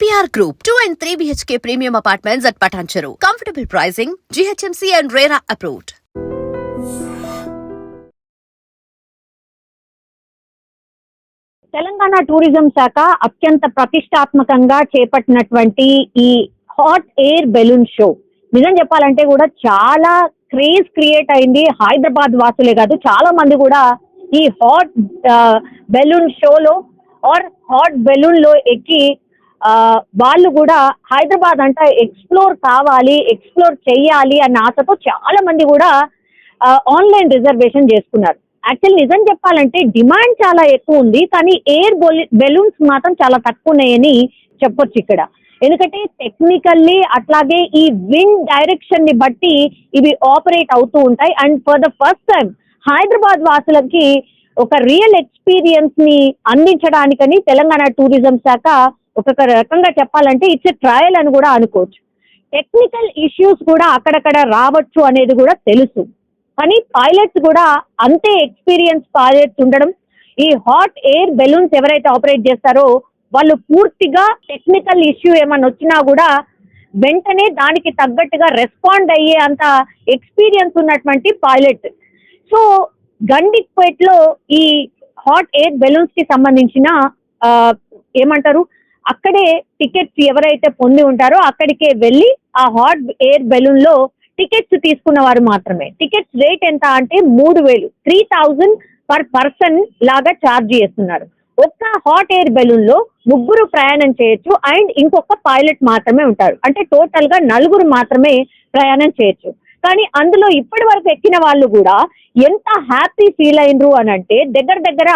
EPR Group, 2 and 3 BHK premium apartments at Patancheru. Comfortable pricing, GHMC and RERA approved. Telangana tourism శాఖ అత్యంత ప్రతిష్టాత్మకంగా చేపట్టినటువంటి ఈ హాట్ ఎయిర్ బెలూన్ షో నిజం చెప్పాలంటే కూడా చాలా క్రేజ్ క్రియేట్ అయింది. హైదరాబాద్ వాసులే కాదు, చాలా మంది కూడా ఈ హాట్ బెలూన్ షోలో ఆర్ హాట్ బెలూన్ లో ఎక్కి వాళ్ళు కూడా హైదరాబాద్ అంతా ఎక్స్ప్లోర్ కావాలి, ఎక్స్ప్లోర్ చెయ్యాలి అన్న ఆశతో చాలా మంది కూడా ఆన్లైన్ రిజర్వేషన్ చేసుకున్నారు. యాక్చువల్లీ నిజం చెప్పాలంటే డిమాండ్ చాలా ఎక్కువ ఉంది, కానీ ఎయిర్ బెలూన్స్ మాత్రం చాలా తక్కువ ఉన్నాయని చెప్పొచ్చు ఇక్కడ. ఎందుకంటే టెక్నికల్లీ అట్లాగే ఈ విండ్ డైరెక్షన్ ని బట్టి ఇవి ఆపరేట్ అవుతూ ఉంటాయి. And for the first time Hyderabad వాసులకి ఒక రియల్ ఎక్స్పీరియన్స్ ని అందించడానికని తెలంగాణ టూరిజం శాఖ ఒక రకంగా చెప్పాలంటే ఇట్స్ ట్రయల్ అని కూడా అనుకోవచ్చు. టెక్నికల్ ఇష్యూస్ కూడా అక్కడక్కడ రావచ్చు అనేది కూడా తెలుసు, కానీ పైలట్స్ కూడా అంతే ఎక్స్పీరియన్స్ పైలట్స్ ఉండడం, ఈ హాట్ ఎయిర్ బెలూన్స్ ఎవరైతే ఆపరేట్ చేస్తారో వాళ్ళు పూర్తిగా టెక్నికల్ ఇష్యూ ఏమన్నా వచ్చినా కూడా వెంటనే దానికి తగ్గట్టుగా రెస్పాండ్ అయ్యే అంత ఎక్స్పీరియన్స్ ఉన్నటువంటి పైలట్. సో గండిపేటలో ఈ హాట్ ఎయిర్ బెలూన్స్ కి సంబంధించిన ఏమంటారు అక్కడే టికెట్స్ ఎవరైతే పొంది ఉంటారో అక్కడికే వెళ్ళి ఆ హాట్ ఎయిర్ బెలూన్ లో టికెట్స్ తీసుకున్న వారు మాత్రమే. టికెట్స్ రేట్ ఎంత అంటే 3,000 3,000 పర్ పర్సన్ లాగా ఛార్జ్ చేస్తున్నారు. ఒక్క హాట్ ఎయిర్ బెలూన్ లో 3 ప్రయాణం చేయొచ్చు అండ్ ఇంకొక పైలట్ మాత్రమే ఉంటారు. అంటే టోటల్ గా 4 మాత్రమే ప్రయాణం చేయొచ్చు. కానీ అందులో ఇప్పటి వరకు ఎక్కిన వాళ్ళు కూడా ఎంత హ్యాపీ ఫీల్ అయినరు అని అంటే దగ్గర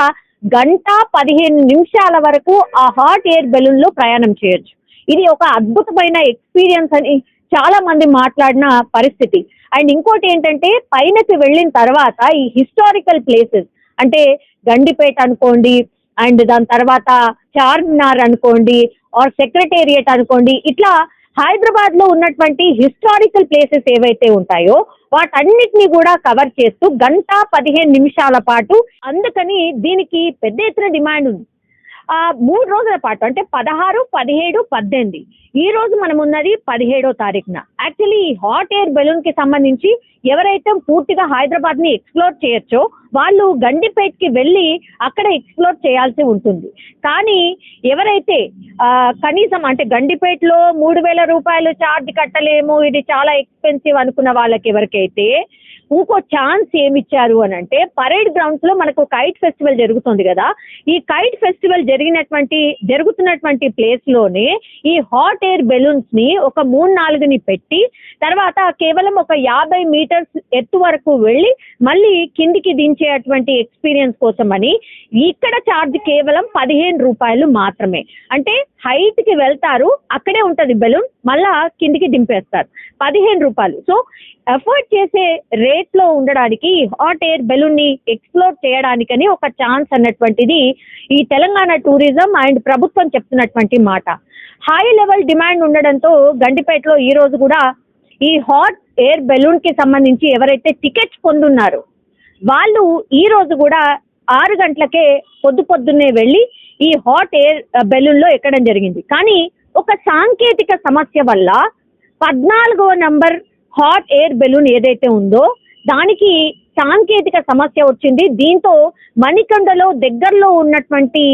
1:15 వరకు ఆ హాట్ ఎయిర్ బెలూన్ లో ప్రయాణం చేయొచ్చు. ఇది ఒక అద్భుతమైన ఎక్స్పీరియన్స్ అని చాలా మంది మాట్లాడిన పరిస్థితి. అండ్ ఇంకోటి ఏంటంటే పైనకి వెళ్ళిన తర్వాత ఈ హిస్టారికల్ ప్లేసెస్ అంటే గండిపేట అనుకోండి, అండ్ దాని తర్వాత చార్మినార్ అనుకోండి, ఆర్ సెక్రటేరియట్ అనుకోండి, ఇట్లా హైదరాబాద్ లో ఉన్నటువంటి హిస్టారికల్ ప్లేసెస్ ఏవైతే ఉంటాయో వాటన్నిటిని కూడా కవర్ చేస్తూ 1:15 పాటు. అందుకని దీనికి పెద్ద ఎత్తున డిమాండ్ ఉంది. 3 రోజుల పాటు అంటే 16, 17, 18 ఈ రోజు మనం ఉన్నది 17వ తారీఖున. యాక్చువల్లీ ఈ హాట్ ఎయిర్ బెలూన్ కి సంబంధించి ఎవరైతే పూర్తిగా హైదరాబాద్ ని ఎక్స్ప్లోర్ చేయొచ్చో వాళ్ళు గండిపేటకి వెళ్ళి అక్కడ ఎక్స్ప్లోర్ చేయాల్సి ఉంటుంది. కానీ ఎవరైతే కనీసం అంటే గండిపేటలో 3,000 రూపాయలు ఛార్జ్ కట్టలేము, ఇది చాలా ఎక్స్పెన్సివ్ అనుకున్న వాళ్ళకి ఎవరికైతే ఇంకో ఛాన్స్ ఏమిచ్చారు అని అంటే పరేడ్ గ్రౌండ్స్ లో మనకు కైట్ ఫెస్టివల్ జరుగుతుంది కదా, ఈ కైట్ ఫెస్టివల్ జరుగుతున్నటువంటి ప్లేస్ లోనే ఈ హాట్ ఎయిర్ బెలూన్స్ ని ఒక 3-4 పెట్టి తర్వాత కేవలం ఒక 50 మీటర్స్ ఎత్తు వరకు వెళ్ళి మళ్ళీ కిందికి దించేటువంటి ఎక్స్పీరియన్స్ కోసం అని ఇక్కడ ఛార్జ్ కేవలం 15 రూపాయలు మాత్రమే. అంటే హైట్ కి వెళ్తారు, అక్కడే ఉంటది బెలూన్, మళ్ళా కిందికి దింపేస్తారు, 15 రూపాయలు. సో ఎఫర్ట్ చేసే రేట్ లో ఉండడానికి హాట్ ఎయిర్ బెలూన్ ని ఎక్స్ప్లోర్ చేయడానికని ఒక ఛాన్స్ అన్నటువంటిది ఈ తెలంగాణ టూరిజం అండ్ ప్రభుత్వం చెప్తున్నటువంటి మాట. హై లెవెల్ డిమాండ్ ఉండడంతో గండిపేటలో ఈ రోజు కూడా ఈ హాట్ ఎయిర్ బెలూన్ కి సంబంధించి ఎవరైతే టికెట్స్ పొందున్నారో వాళ్ళు ఈ రోజు కూడా 6 గంటలకే పొద్దున్నే వెళ్ళి ఈ హాట్ ఎయిర్ బెలూన్ లో ఎక్కడం జరిగింది. కానీ ఒక సాంకేతిక సమస్య వల్ల 14వ నంబర్ హాట్ ఎయిర్ బెలూన్ ఏదైతే ఉందో దానికి సాంకేతిక సమస్య వచ్చింది. దీంతో మణికొండలో దగ్గరలో ఉన్నటువంటి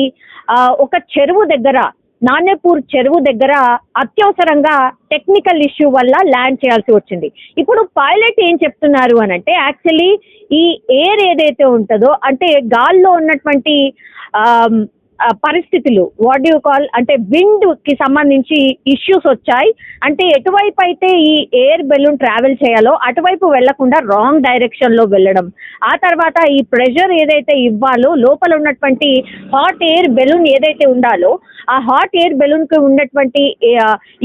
ఒక చెరువు దగ్గర, నాణ్యపూర్ చెరువు దగ్గర అత్యవసరంగా టెక్నికల్ ఇష్యూ వల్ల ల్యాండ్ చేయాల్సి వచ్చింది. ఇప్పుడు పైలట్ ఏం చెప్తున్నారు అని అంటే యాక్చువల్లీ ఈ ఎయిర్ ఏదైతే ఉంటుందో అంటే గాల్లో ఉన్నటువంటి పరిస్థితులు వాట్ యూ కాల్ అంటే విండ్ కి సంబంధించి ఇష్యూస్ వచ్చాయి. అంటే ఎటువైపు అయితే ఈ ఎయిర్ బెలూన్ ట్రావెల్ చేయాలో అటువైపు వెళ్లకుండా రాంగ్ డైరెక్షన్ లో వెళ్ళడం, ఆ తర్వాత ఈ ప్రెషర్ ఏదైతే ఇవ్వాలో లోపల ఉన్నటువంటి హాట్ ఎయిర్ బెలూన్ ఏదైతే ఉండాలో ఆ హాట్ ఎయిర్ బెలూన్ కి ఉన్నటువంటి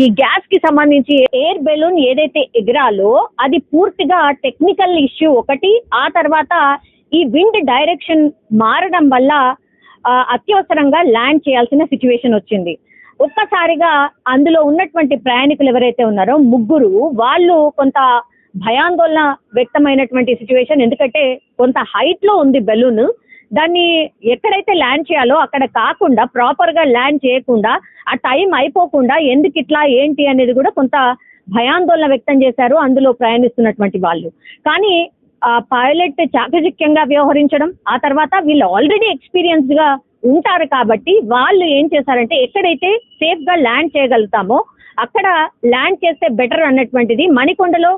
ఈ గ్యాస్ కి సంబంధించి ఎయిర్ బెలూన్ ఏదైతే ఎగరాలో అది పూర్తిగా టెక్నికల్ ఇష్యూ ఒకటి, ఆ తర్వాత ఈ విండ్ డైరెక్షన్ మారడం వల్ల అత్యవసరంగా ల్యాండ్ చేయాల్సిన సిచ్యువేషన్ వచ్చింది. ఒక్కసారిగా అందులో ఉన్నటువంటి ప్రయాణికులు ఎవరైతే ఉన్నారో 3 వాళ్ళు కొంత భయాందోళన వ్యక్తమైనటువంటి సిచ్యువేషన్. ఎందుకంటే కొంత హైట్ లో ఉంది బెలూన్, దాన్ని ఎక్కడైతే ల్యాండ్ చేయాలో అక్కడ కాకుండా ప్రాపర్గా ల్యాండ్ చేయకుండా ఆ టైం అయిపోకుండా ఎందుకు ఇట్లా ఏంటి అనేది కూడా కొంత భయాందోళన వ్యక్తం చేశారు అందులో ప్రయాణిస్తున్నటువంటి వాళ్ళు. కానీ ఆ పైలట్ చాకచక్యంగా వ్యవహరించడం, ఆ తర్వాత వీళ్ళు ఆల్రెడీ ఎక్స్పీరియన్స్డ్గా ఉంటారు కాబట్టి వాళ్ళు ఏం చేశారంటే ఎక్కడైతే సేఫ్గా ల్యాండ్ చేయగలుగుతామో అక్కడ ల్యాండ్ చేస్తే బెటర్ అన్నటువంటిది. మణికొండలో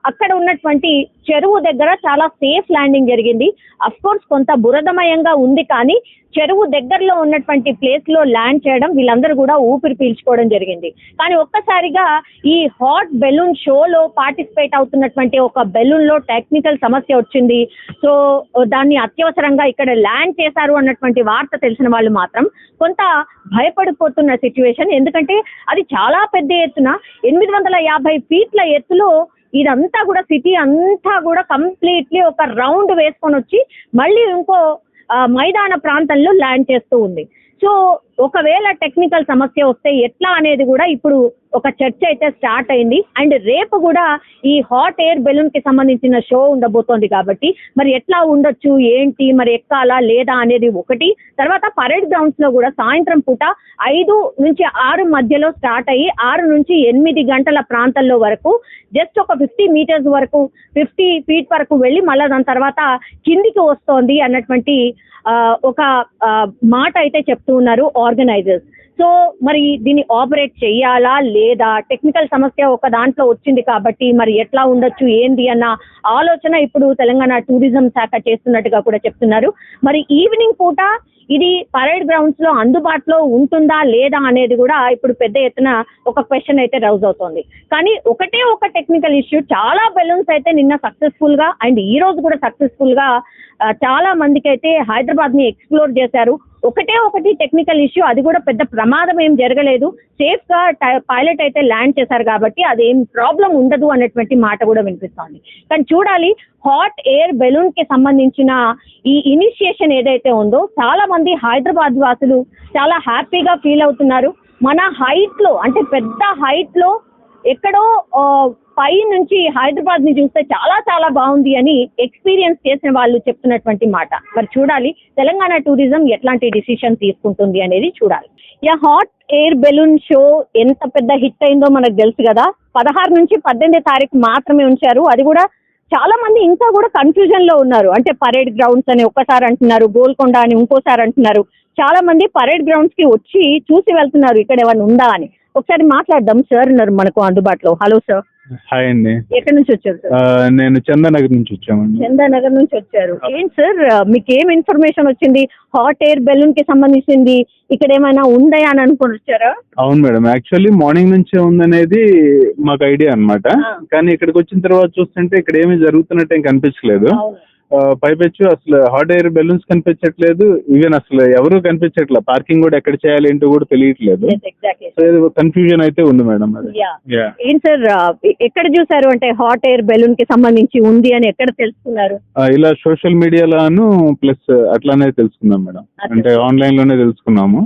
అక్కడ ఉన్నటువంటి చెరువు దగ్గర చాలా సేఫ్ ల్యాండింగ్ జరిగింది. అఫ్ కోర్స్ కొంత బురదమయంగా ఉంది, కానీ చెరువు దగ్గరలో ఉన్నటువంటి ప్లేస్ లో ల్యాండ్ చేయడం వీళ్ళందరూ కూడా ఊపిరి పీల్చుకోవడం జరిగింది. కానీ ఒక్కసారిగా ఈ హాట్ బెలూన్ షోలో పార్టిసిపేట్ అవుతున్నటువంటి ఒక బెలూన్ లో టెక్నికల్ సమస్య వచ్చింది. సో దాన్ని అత్యవసరంగా ఇక్కడ ల్యాండ్ చేశారు అన్నటువంటి వార్త తెలిసిన వాళ్ళు మాత్రం కొంత భయపడిపోతున్న సిచ్యువేషన్. ఎందుకంటే అది చాలా పెద్ద ఎత్తున 850 ఫీట్ల ఎత్తులో ఇదంతా కూడా సిటీ అంతా కూడా కంప్లీట్లీ ఒక రౌండ్ వేసుకొని వచ్చి మళ్ళీ ఇంకో మైదాన ప్రాంతంలో ల్యాండ్ చేస్తూ ఉంది. సో ఒకవేళ టెక్నికల్ సమస్య వస్తే ఎట్లా అనేది కూడా ఇప్పుడు ఒక చర్చ అయితే స్టార్ట్ అయింది. అండ్ రేపు కూడా ఈ హాట్ ఎయిర్ బెలూన్ కి సంబంధించిన షో ఉండబోతోంది కాబట్టి మరి ఎట్లా ఉండొచ్చు ఏంటి, మరి ఎక్కాలా లేదా అనేది ఒకటి. తర్వాత పరేడ్ గ్రౌండ్స్ లో కూడా సాయంత్రం పూట 5 నుంచి 6 మధ్యలో స్టార్ట్ అయ్యి 6 నుంచి 8 గంటల ప్రాంతంలో వరకు జస్ట్ ఒక 50 మీటర్స్ వరకు 50 ఫీట్ వరకు వెళ్ళి మళ్ళీ దాని తర్వాత కిందికి వస్తోంది అన్నటువంటి ఒక మాట అయితే చెప్తూ ఉన్నారు ఆర్గనైజర్స్. సో మరి దీన్ని ఆపరేట్ చెయ్యాలా లేదా, టెక్నికల్ సమస్య ఒక దాంట్లో వచ్చింది కాబట్టి మరి ఎట్లా ఉండొచ్చు ఏంది అన్న ఆలోచన ఇప్పుడు తెలంగాణ టూరిజం శాఖ చేస్తున్నట్టుగా కూడా చెప్తున్నారు. మరి ఈవినింగ్ పూట ఇది పరేడ్ గ్రౌండ్స్ లో అందుబాటులో ఉంటుందా లేదా అనేది కూడా ఇప్పుడు పెద్ద ఎత్తున ఒక క్వశ్చన్ అయితే రైజ్ అవుతోంది. కానీ ఒకటే ఒక టెక్నికల్ ఇష్యూ, చాలా బెలూన్స్ అయితే నిన్న సక్సెస్ఫుల్ గా అండ్ ఈ రోజు కూడా సక్సెస్ఫుల్ గా చాలా మందికి అయితే హైదరాబాద్ ని ఎక్స్ప్లోర్ చేశారు. ఒకటే ఒకటి టెక్నికల్ ఇష్యూ, అది కూడా పెద్ద ప్రమాదం ఏం జరగలేదు, సేఫ్ గా పైలట్ అయితే ల్యాండ్ చేశారు కాబట్టి అదేం ప్రాబ్లం ఉండదు అన్నటువంటి మాట కూడా వినిపిస్తోంది. కానీ చూడాలి హాట్ ఎయిర్ బెలూన్ కి సంబంధించిన ఈ ఇనిషియేషన్ ఏదైతే ఉందో చాలా మంది హైదరాబాద్ వాసులు చాలా హ్యాపీగా ఫీల్ అవుతున్నారు. మన హైట్ లో అంటే పెద్ద హైట్ లో ఎక్కడో పై నుంచి హైదరాబాద్ ని చూస్తే చాలా చాలా బాగుంది అని ఎక్స్పీరియన్స్ చేసిన వాళ్ళు చెప్తున్నటువంటి మాట. మరి చూడాలి తెలంగాణ టూరిజం ఎట్లాంటి డిసిషన్ తీసుకుంటుంది అనేది చూడాలి. హాట్ ఎయిర్ బెలూన్ షో ఎంత పెద్ద హిట్ అయిందో మనకు తెలుసు కదా. 16 నుంచి 18 తారీఖు మాత్రమే ఉంచారు. అది కూడా చాలా మంది ఇంకా కూడా కన్ఫ్యూజన్ లో ఉన్నారు. అంటే పరేడ్ గ్రౌండ్స్ అని ఒక్కసారి అంటున్నారు, గోల్కొండ అని ఇంకోసారి అంటున్నారు. చాలా మంది పరేడ్ గ్రౌండ్స్ కి వచ్చి చూసి వెళ్తున్నారు ఇక్కడ ఏమైనా ఉందా అని. ఒకసారి మాట్లాడదాం. సార్ ఉన్నారు మనకు అందుబాటులో. Hello sir. హాయ్ అండి. ఎక్కడి నుంచి వచ్చారు సార్? నేను చందానగర్ నుంచి వచ్చామండి. చందానగర్ నుంచి వచ్చారు. ఏంటి సార్ మీకు ఏం ఇన్ఫర్మేషన్ వచ్చింది? హాట్ ఎయిర్ బెలూన్ కి సంబంధించింది ఇక్కడ ఏమైనా ఉందా అని అనుకుని వచ్చారా? అవును మేడం, యాక్చువల్లీ మార్నింగ్ నుంచే ఉందనేది మాకు ఐడియా అన్నమాట. కానీ ఇక్కడికి వచ్చిన తర్వాత చూస్తుంటే ఇక్కడ ఏమీ జరుగుతున్నట్టు ఏం కనిపించలేదు. పైపెచ్చు అసలు హాట్ ఎయిర్ బెలూన్స్ కనిపించట్లేదు, ఈవెన్ అసలు ఎవరు కనిపించట్లేదు. పార్కింగ్ కూడా ఎక్కడ చేయాలి ఏంటో కూడా తెలియట్లేదు. సో కన్ఫ్యూజన్ అయితే ఉంది మేడం. ఏంటి సార్ ఎక్కడ చూసారు అంటే హాట్ ఎయిర్ బెలూన్ కి సంబంధించి ఉంది అని ఎక్కడ తెలుసుకున్నారు? ఇలా సోషల్ మీడియాలోను ప్లస్ అట్లానే తెలుసుకున్నాం మేడం. అంటే ఆన్లైన్ లోనే తెలుసుకున్నాము.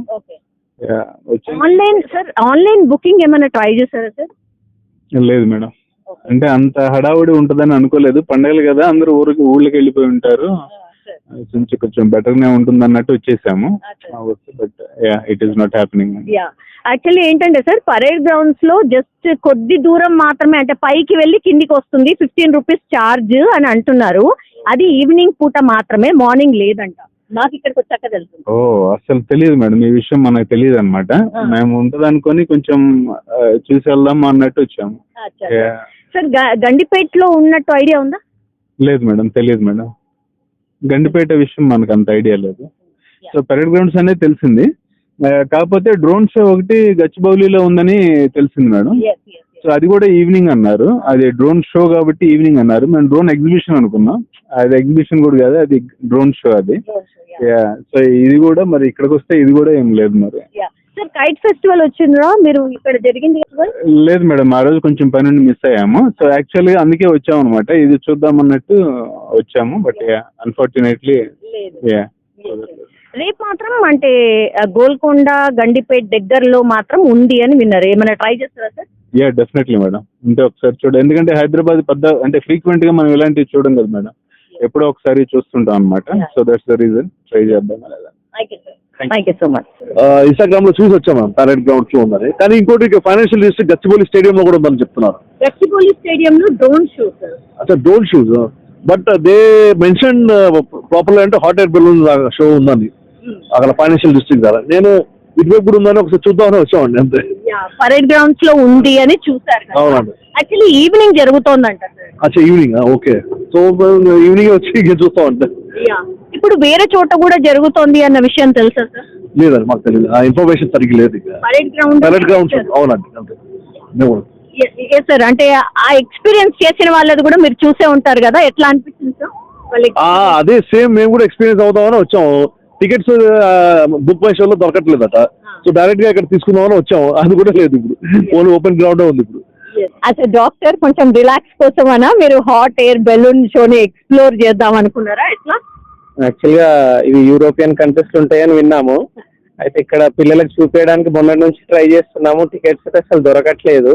ఆన్లైన్ బుకింగ్ ఏమైనా ట్రై చేశారా సార్? లేదు మేడం, అంటే అంత హడావుడి ఉంటుందని అనుకోలేదు. పండగలు కదా, అందరూ ఊళ్ళకి వెళ్ళిపోయి ఉంటారు. కొంచెం బెటర్ నే ఉంటుంది అన్నట్టు వచ్చేసాము. But it is not happening. Actually ఏంటంటే సార్ పరేడ్ గ్రౌండ్స్ లో జస్ట్ కొద్ది దూరం మాత్రమే, అంటే పైకి వెళ్ళి కిందికి వస్తుంది, 15 రూపీస్ ఛార్జ్ అని అంటున్నారు. అది ఈవినింగ్ పూట మాత్రమే, మార్నింగ్ లేదంట. నాకు ఇక్కడికి వచ్చాక తెలుసు. ఓ అసలు తెలియదు మేడం, ఈ విషయం మనకు తెలియదు అనమాట. మేము ఉంటుంది అనుకొని కొంచెం చూసి వెళ్దాం అన్నట్టు వచ్చాము. సార్ గండిపేటలో ఉన్నట్టు ఐడియా ఉందా? లేదు మేడం, తెలియదు మేడం. గండిపేట విషయం మనకు అంత ఐడియా లేదు. సో పరేడ్ గ్రౌండ్స్ అనేది తెలిసింది. కాకపోతే డ్రోన్ షో ఒకటి గచ్చిబౌలిలో ఉందని తెలిసింది మేడం. సో అది కూడా ఈవినింగ్ అన్నారు. అది డ్రోన్ షో కాబట్టి ఈవినింగ్ అన్నారు. మేము డ్రోన్ ఎగ్జిబిషన్ అనుకున్నాం. అది ఎగ్జిబిషన్ కూడా కాదు, అది డ్రోన్ షో అది. సో ఇది కూడా మరి ఇక్కడికి వస్తే ఇది కూడా ఏం లేదు మరి. సార్ కైట్ ఫెస్టివల్ వచ్చిందా మీరు ఇక్కడ జరిగింది? లేదు మేడం, ఆ రోజు కొంచెం పని నుండి మిస్ అయ్యాము. సో యాక్చువల్గా అందుకే వచ్చాము అనమాట, ఇది చూద్దాం అన్నట్టు వచ్చాము. బట్ అన్ఫార్చునేట్లీ రేపు మాత్రం అంటే గోల్కొండ గండిపేట దగ్గరలో మాత్రం ఉంది అని విన్నారు. ఏమైనా ట్రై చేస్తారా సార్? డెఫినెట్లీ మేడం, అంటే ఒకసారి చూడండి. ఎందుకంటే హైదరాబాద్ పెద్ద అంటే ఫ్రీక్వెంట్ గా మనం ఇలాంటివి చూడం కదా మేడం. ఎప్పుడో ఒకసారి చూస్తుంటాం అనమాట. So that's the reason try చేద్దాం. Thank you so much. Instagram లో చూసి వచ్చాం మ్యామ్ పరేడ్ గ్రౌండ్స్ లో ఉందని. కానీ ఇంకోటి ఫైనాన్షియల్ డిస్ట్రిక్ట్ గచ్చిబౌలి స్టేడియం లో కూడా ఉందని చెప్తున్నారు. గచ్చిబౌలి స్టేడియం లో డ్రోన్ షో సార్. అచ్చా drone shoes, but they mention properly అంటే హాట్ ఎయిర్ బెలూన్ షో ఉందని అక్కడ ఫైనాన్షియల్ డిస్ట్రిక్ట్ ద్వారా. నేను ఇటువైపు కూడా ఉందని ఒకసారి చూద్దామని వచ్చామండి అంతే. పరేడ్ గ్రౌండ్స్ లో ఉంది అని చూసారు. అవునండి. యాక్చువల్లీ ఈవినింగ్ జరుగుతోందంట సార్. అచ్చా ఈవినింగ్, ఓకే. సో ఈవినింగ్ వచ్చి చూస్తాం అంటే. ఇప్పుడు వేరే చోట కూడా జరుగుతోంది అన్న విషయం తెలుసా సార్? లేదండి మాకు తెలియదు, ఆ ఇన్ఫర్మేషన్ సరిగ్గా లేదు. పరేడ్ గ్రౌండ్స్ అవునండి అంతే. సార్ అంటే ఆ ఎక్స్పీరియన్స్ చేసిన వాళ్ళది కూడా మీరు చూసే ఉంటారు కదా, ఎట్లా అనిపిస్తుంది సార్? అదే సేమ్ మేము కూడా ఎక్స్పీరియన్స్ అవుతామని వచ్చాము. టికెట్స్ బుక్ మై షోలో దొరకట్లేదట. సో డైరెక్ట్ గా ఇక్కడ తీసుకుందామని వచ్చాము, అది కూడా లేదు ఇప్పుడు. ఓన్లీ ఓపెన్ గ్రౌండ్ ఉంది ఇప్పుడు. అసలు డాక్టర్ కొంచెం రిలాక్స్ కోసం అనా మీరు హాట్ ఎయిర్ బెలూన్ షోని ఎక్స్ప్లోర్ చేద్దాం అనుకున్నారా ఎట్లా? యాక్చువల్గా ఇవి యూరోపియన్ కంట్రీస్ ఉంటాయని విన్నాము. అయితే ఇక్కడ పిల్లలకు చూపించడానికి మొన్నటి నుంచి ట్రై చేస్తున్నాము. టికెట్స్ అయితే అసలు దొరకట్లేదు.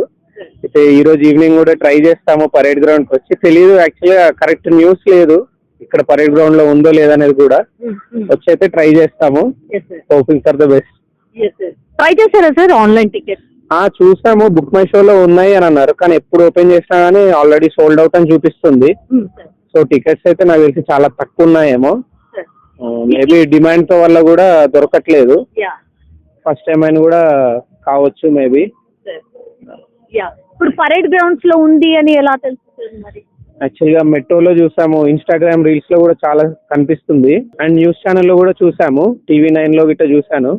అయితే ఈ రోజు ఈవినింగ్ కూడా ట్రై చేస్తాము పరేడ్ గ్రౌండ్కి వచ్చి. తెలియదు యాక్చువల్గా కరెక్ట్ న్యూస్ లేదు ఇక్కడ పరేడ్ గ్రౌండ్ లో ఉందో లేదనేది కూడా. వచ్చి అయితే ట్రై చేస్తాము. Hoping for the best. Try చేశారా సార్ ఆన్లైన్ టికెట్? చూసాము, బుక్ మై షోలో ఉన్నాయి అని అన్నారు. కానీ ఎప్పుడు ఓపెన్ చేసినా కానీ ఆల్రెడీ సోల్డ్ అవుట్ అని చూపిస్తుంది. సో టికెట్స్ అయితే నాకు తెలిసి చాలా తక్కువ ఉన్నాయేమో. మేబీ డిమాండ్ తో వల్ల కూడా దొరకట్లేదు. ఫస్ట్ టైం అని కూడా కావచ్చు మేబీ. ఇప్పుడు పరేడ్ గ్రౌండ్స్ లో ఉంది అని ఎలా తెలుస్తుంది మరి? యాక్చువల్గా మెట్రోలో చూసాము, ఇన్స్టాగ్రామ్ రీల్స్ లో కూడా చాలా కనిపిస్తుంది, అండ్ న్యూస్ ఛానల్లో కూడా చూసాము, TV9 లో గిట్ట చూసాను.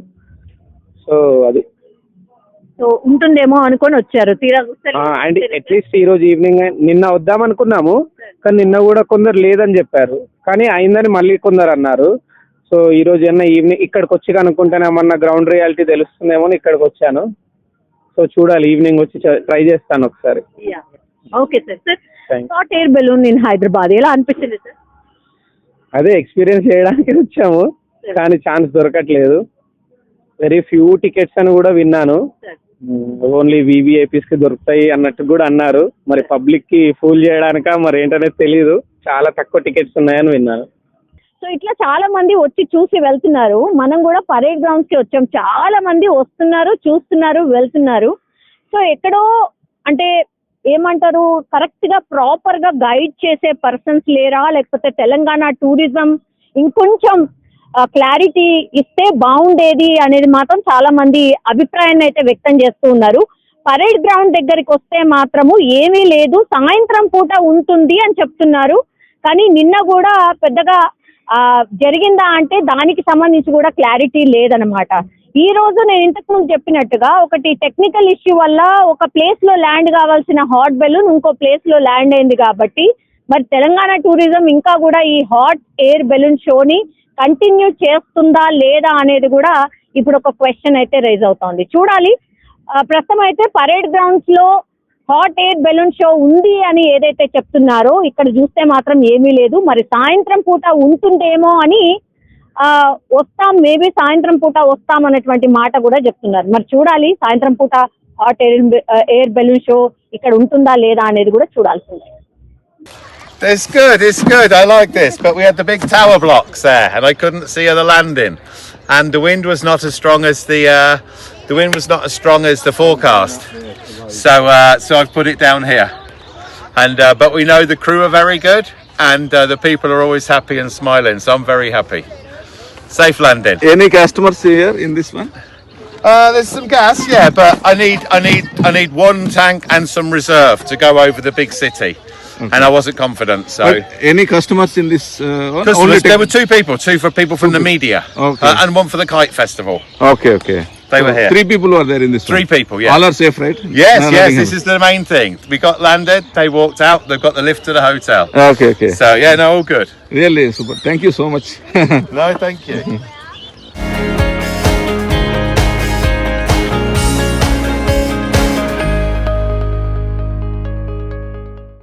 సో అది ఉంటుందేమో అనుకొని వచ్చారు. అండ్ అట్లీస్ట్ ఈ రోజు ఈవినింగ్ నిన్న వద్దాం అనుకున్నాము, కానీ నిన్న కూడా కొందరు లేదని చెప్పారు, కానీ అయిందని మళ్ళీ కొందరు అన్నారు. సో ఈ రోజు ఏమన్నా ఈవినింగ్ ఇక్కడికి వచ్చి కనుక్కుంటేనేమన్నా గ్రౌండ్ రియాలిటీ తెలుస్తుందేమో ఇక్కడికి వచ్చాను. సో చూడాలి, ఈవినింగ్ వచ్చి ట్రై చేస్తాను ఒకసారి. Okay sir. Hot air balloon in Hyderabad ఎలా అనిపించింది సార్? అదే ఎక్స్పీరియన్స్ చేయడానికి వచ్చాము, కానీ ఛాన్స్ దొరకట్లేదు. వెరీ ఫ్యూ టికెట్స్ అని కూడా విన్నాను. ఓన్లీ VVIPs కి దొరుకుతాయి అన్నట్టు కూడా అన్నారు. మరి పబ్లిక్ కి ఫూల్ చేయడానిక మరి ఏంటనేది తెలీదు. చాలా తక్కువ టికెట్స్ ఉన్నాయని విన్నాను. సో ఇట్లా చాలా మంది వచ్చి చూసి వెళ్తున్నారు. మనం కూడా పరేడ్ గ్రౌండ్స్ కి వచ్చాం. చాలా మంది వస్తున్నారు, చూస్తున్నారు, వెళ్తున్నారు. సో ఎక్కడో అంటే ఏమంటారు, కరెక్ట్ గా ప్రాపర్ గా గైడ్ చేసే పర్సన్స్ లేరా, లేకపోతే తెలంగాణ టూరిజం ఇంకొంచెం క్లారిటీ ఇస్తే బాగుండేది అనేది మాత్రం చాలా మంది అభిప్రాయాన్ని అయితే వ్యక్తం చేస్తూ ఉన్నారు. పరేడ్ గ్రౌండ్ దగ్గరికి వస్తే మాత్రము ఏమీ లేదు, సాయంత్రం పూట ఉంటుంది అని చెప్తున్నారు. కానీ నిన్న కూడా పెద్దగా జరిగిందా అంటే దానికి సంబంధించి కూడా క్లారిటీ లేదనమాట. ఈ రోజు నేను ఇంతకు ముందు చెప్పినట్టుగా ఒకటి టెక్నికల్ ఇష్యూ వల్ల ఒక ప్లేస్ లో ల్యాండ్ కావాల్సిన హాట్ బెలూన్ ఇంకో ప్లేస్ లో ల్యాండ్ అయింది కాబట్టి మరి తెలంగాణ టూరిజం ఇంకా కూడా ఈ హాట్ ఎయిర్ బెలూన్ షోని కంటిన్యూ చేస్తుందా లేదా అనేది కూడా ఇప్పుడు ఒక క్వశ్చన్ అయితే రైజ్ అవుతోంది. చూడాలి. ప్రస్తుతం అయితే పరేడ్ గ్రౌండ్స్ లో హాట్ ఎయిర్ బెలూన్ షో ఉంది అని ఏదైతే చెప్తున్నారో ఇక్కడ చూస్తే మాత్రం ఏమీ లేదు. మరి సాయంత్రం పూట ఉంటుందేమో అని వస్తాం, మేబీ సాయంత్రం పూట వస్తాం అనేటువంటి మాట కూడా చెప్తున్నారు. మరి చూడాలి, సాయంత్రం పూట హాట్ ఎయిర్ బెలూన్ షో ఇక్కడ ఉంటుందా లేదా అనేది కూడా చూడాల్సిందే. It's good. I like this. But we had the big tower blocks there, and I couldn't see the landing, and the wind was not as strong as the forecast. So I've put it down here, and but we know the crew are very good, and the people are always happy and smiling. So I'm very happy. Safe landing. Any customers here in this one? There's some gas, yeah, but I need one tank and some reserve to go over the big city. Okay. And I wasn't confident, so. But any customers in this one? Customers, there were two for people from the media, okay. And one for the kite festival. Okay. They were here. 3 people were there in this Three one? people, yeah. All are safe, right? Yes, No, yes, this is the main thing. We got landed, they walked out, they've got the lift to the hotel. Okay. So, yeah, no, all good. Really super. Thank you so much. No, thank you.